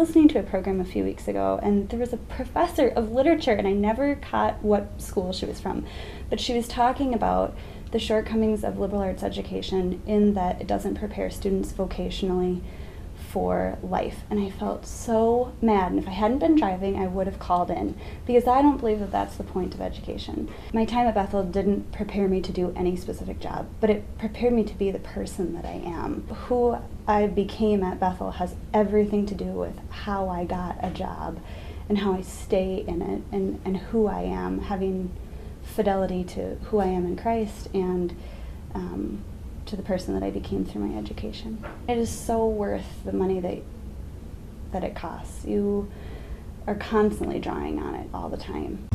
listening to a program a few weeks ago, and there was a professor of literature, and I never caught what school she was from, but she was talking about the shortcomings of liberal arts education in that it doesn't prepare students vocationally for life. And I felt so mad, and if I hadn't been driving, I would have called in, because I don't believe that that's the point of education. My time at Bethel didn't prepare me to do any specific job, but it prepared me to be the person that I am. Who I became at Bethel has everything to do with how I got a job and how I stay in it, and who I am, having fidelity to who I am in Christ, and to the person that I became through my education. It is so worth the money that it costs. You are constantly drawing on it all the time.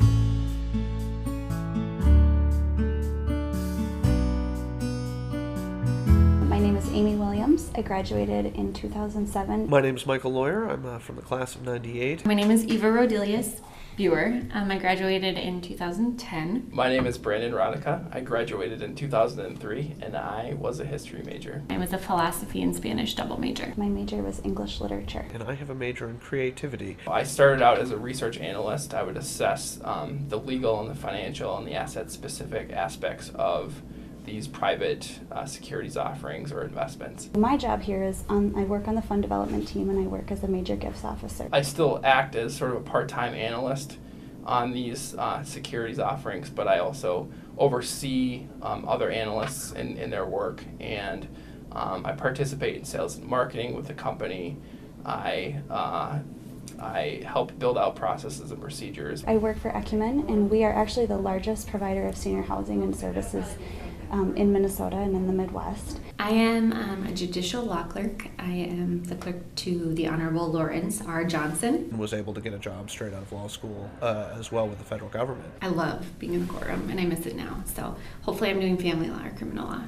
My name is Amy Williams. I graduated in 2007. My name is Michael Lawyer. I'm from the class of 98. My name is Eva Rodelius Buer. I graduated in 2010. My name is Brandon Rodica. I graduated in 2003, and I was a history major. I was a philosophy and Spanish double major. My major was English literature. And I have a major in creativity. I started out as a research analyst. I would assess the legal and the financial and the asset-specific aspects of these private securities offerings or investments. My job here is I work on the fund development team, and I work as a major gifts officer. I still act as sort of a part-time analyst on these securities offerings, but I also oversee other analysts in their work, and I participate in sales and marketing with the company. I help build out processes and procedures. I work for Ecumen, and we are actually the largest provider of senior housing and services in Minnesota and in the Midwest. I am a judicial law clerk. I am the clerk to the Honorable Lawrence R. Johnson. Was able to get a job straight out of law school as well with the federal government. I love being in the courtroom, and I miss it now. So hopefully I'm doing family law or criminal law.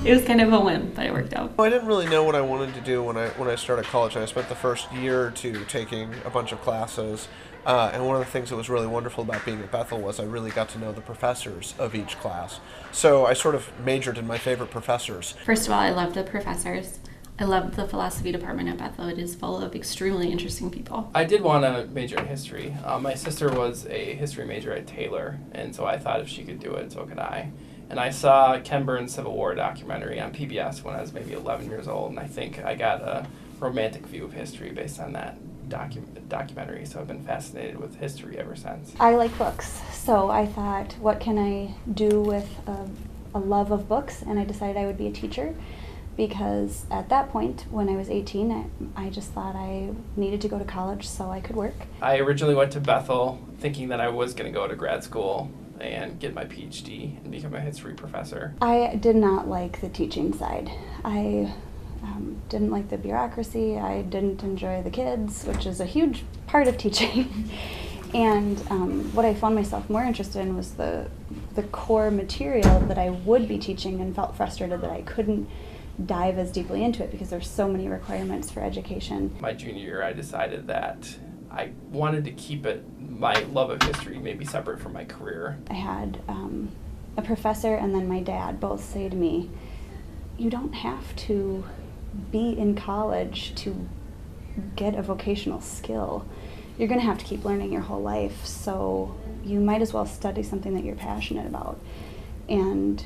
It was kind of a whim, but it worked out. I didn't really know what I wanted to do when I started college, and I spent the first year or two taking a bunch of classes. And one of the things that was really wonderful about being at Bethel was I really got to know the professors of each class. So I sort of majored in my favorite professors. First of all, I love the professors. I love the philosophy department at Bethel. It is full of extremely interesting people. I did want to major in history. My sister was a history major at Taylor, and so I thought if she could do it, so could I. And I saw Ken Burns' Civil War documentary on PBS when I was maybe 11 years old, and I think I got a romantic view of history based on that documentary, so I've been fascinated with history ever since. I like books, so I thought, what can I do with a love of books? And I decided I would be a teacher, because at that point, when I was 18, I just thought I needed to go to college so I could work. I originally went to Bethel thinking that I was going to go to grad school and get my PhD and become a history professor. I did not like the teaching side. I didn't like the bureaucracy. I didn't enjoy the kids, which is a huge part of teaching. And what I found myself more interested in was the core material that I would be teaching, and felt frustrated that I couldn't dive as deeply into it because there's so many requirements for education. My junior year, I decided that I wanted to keep my love of history maybe separate from my career. I had a professor and then my dad both say to me, you don't have to be in college to get a vocational skill. You're going to have to keep learning your whole life, so you might as well study something that you're passionate about, and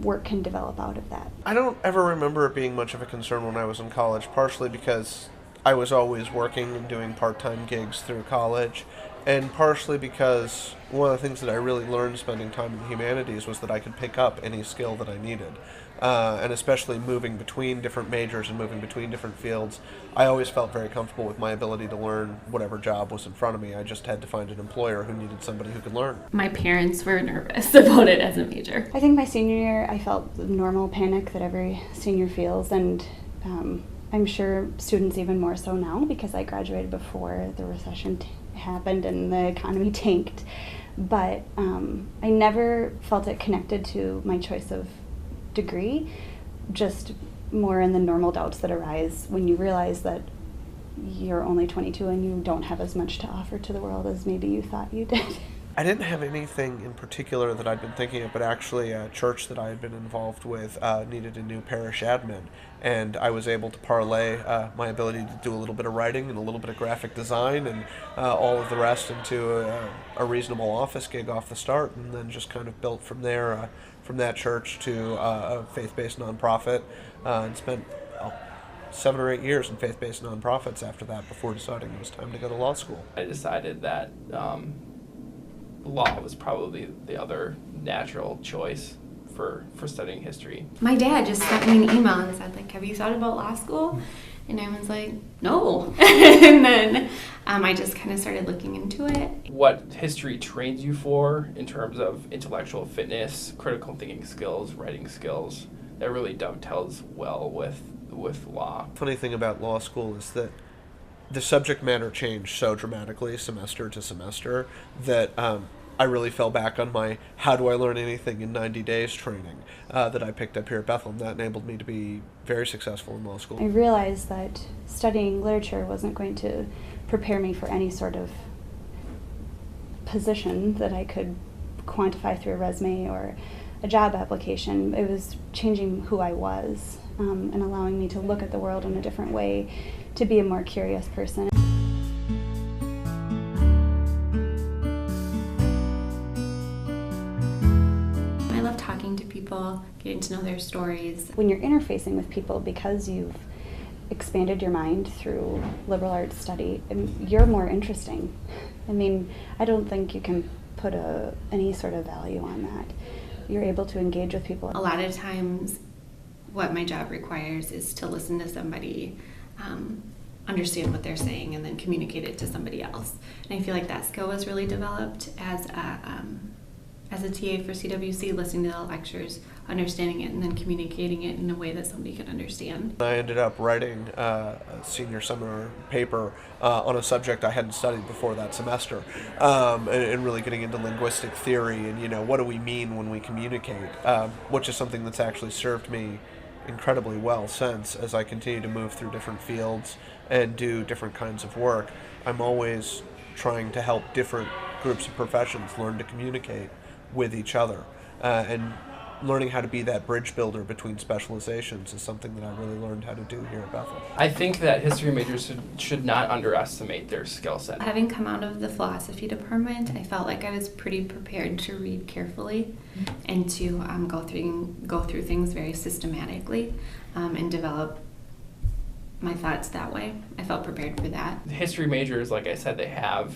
work can develop out of that. I don't ever remember it being much of a concern when I was in college, partially because I was always working and doing part-time gigs through college, and partially because one of the things that I really learned spending time in the humanities was that I could pick up any skill that I needed. And especially moving between different majors and moving between different fields, I always felt very comfortable with my ability to learn whatever job was in front of me. I just had to find an employer who needed somebody who could learn. My parents were nervous about it as a major. I think my senior year, I felt the normal panic that every senior feels, and I'm sure students even more so now, because I graduated before the recession happened and the economy tanked. But I never felt it connected to my choice of degree, just more in the normal doubts that arise when you realize that you're only 22 and you don't have as much to offer to the world as maybe you thought you did. I didn't have anything in particular that I'd been thinking of, but actually a church that I had been involved with needed a new parish admin, and I was able to parlay my ability to do a little bit of writing and a little bit of graphic design and all of the rest into a reasonable office gig off the start, and then just kind of built from there, from that church to a faith-based nonprofit, and spent 7 or 8 years in faith-based nonprofits after that before deciding it was time to go to law school. I decided that law was probably the other natural choice for studying history. My dad just sent me an email and said, like, have you thought about law school? And I was like, no. And then I just kind of started looking into it. What history trains you for in terms of intellectual fitness, critical thinking skills, writing skills, that really dovetails well with law. Funny thing about law school is that the subject matter changed so dramatically semester to semester that I really fell back on my how do I learn anything in 90 days training that I picked up here at Bethel, and that enabled me to be very successful in law school. I realized that studying literature wasn't going to prepare me for any sort of position that I could quantify through a resume or a job application. It was changing who I was and allowing me to look at the world in a different way, to be a more curious person. I love talking to people, getting to know their stories. When you're interfacing with people, because you've expanded your mind through liberal arts study, you're more interesting. I mean, I don't think you can put any sort of value on that. You're able to engage with people. A lot of times what my job requires is to listen to somebody, understand what they're saying, and then communicate it to somebody else. And I feel like that skill was really developed as a TA for CWC, listening to the lectures, understanding it, and then communicating it in a way that somebody could understand. I ended up writing a senior summer paper on a subject I hadn't studied before that semester, and really getting into linguistic theory and, what do we mean when we communicate, which is something that's actually served me incredibly well since, as I continue to move through different fields and do different kinds of work. I'm always trying to help different groups of professions learn to communicate with each other, and learning how to be that bridge builder between specializations is something that I really learned how to do here at Bethel. I think that history majors should not underestimate their skill set. Having come out of the philosophy department, I felt like I was pretty prepared to read carefully and to go through things very systematically and develop my thoughts that way. I felt prepared for that. History majors, like I said, they have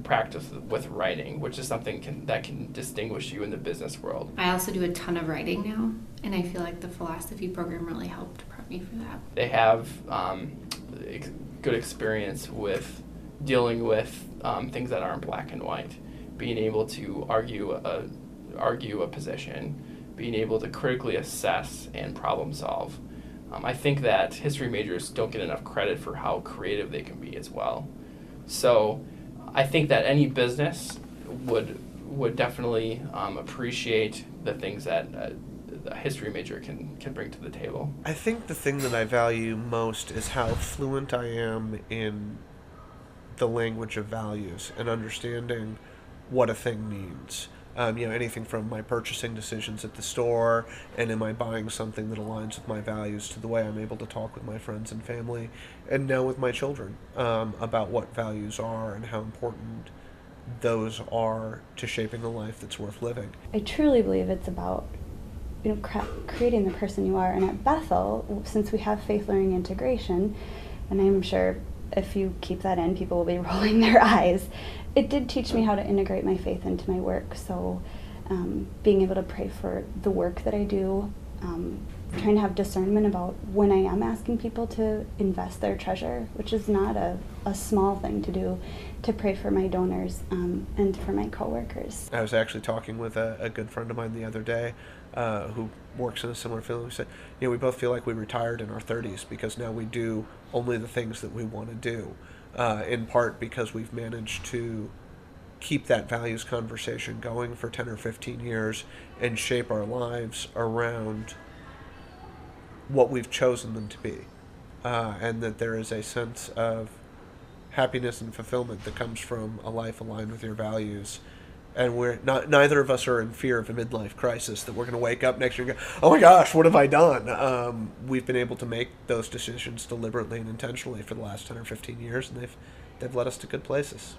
practice with writing, which is something that can distinguish you in the business world. I also do a ton of writing now, and I feel like the philosophy program really helped prep me for that. They have good experience with dealing with things that aren't black and white, being able to argue a position, being able to critically assess and problem solve. I think that history majors don't get enough credit for how creative they can be as well. So I think that any business would definitely appreciate the things that a history major can bring to the table. I think the thing that I value most is how fluent I am in the language of values and understanding what a thing means. Anything from my purchasing decisions at the store, and am I buying something that aligns with my values, to the way I'm able to talk with my friends and family, and now with my children, about what values are and how important those are to shaping a life that's worth living. I truly believe it's about creating the person you are. And at Bethel, since we have faith learning integration, and I'm sure if you keep that in, people will be rolling their eyes, it did teach me how to integrate my faith into my work. So being able to pray for the work that I do, trying to have discernment about when I am asking people to invest their treasure, which is not a small thing to do, to pray for my donors and for my coworkers. I was actually talking with a good friend of mine the other day who works in a similar field. We said, we both feel like we retired in our 30s because now we do only the things that we want to do, in part because we've managed to keep that values conversation going for 10 or 15 years and shape our lives around what we've chosen them to be, and that there is a sense of happiness and fulfillment that comes from a life aligned with your values. And neither of us are in fear of a midlife crisis that we're going to wake up next year and go, oh my gosh, what have I done? We've been able to make those decisions deliberately and intentionally for the last 10 or 15 years, and they've led us to good places.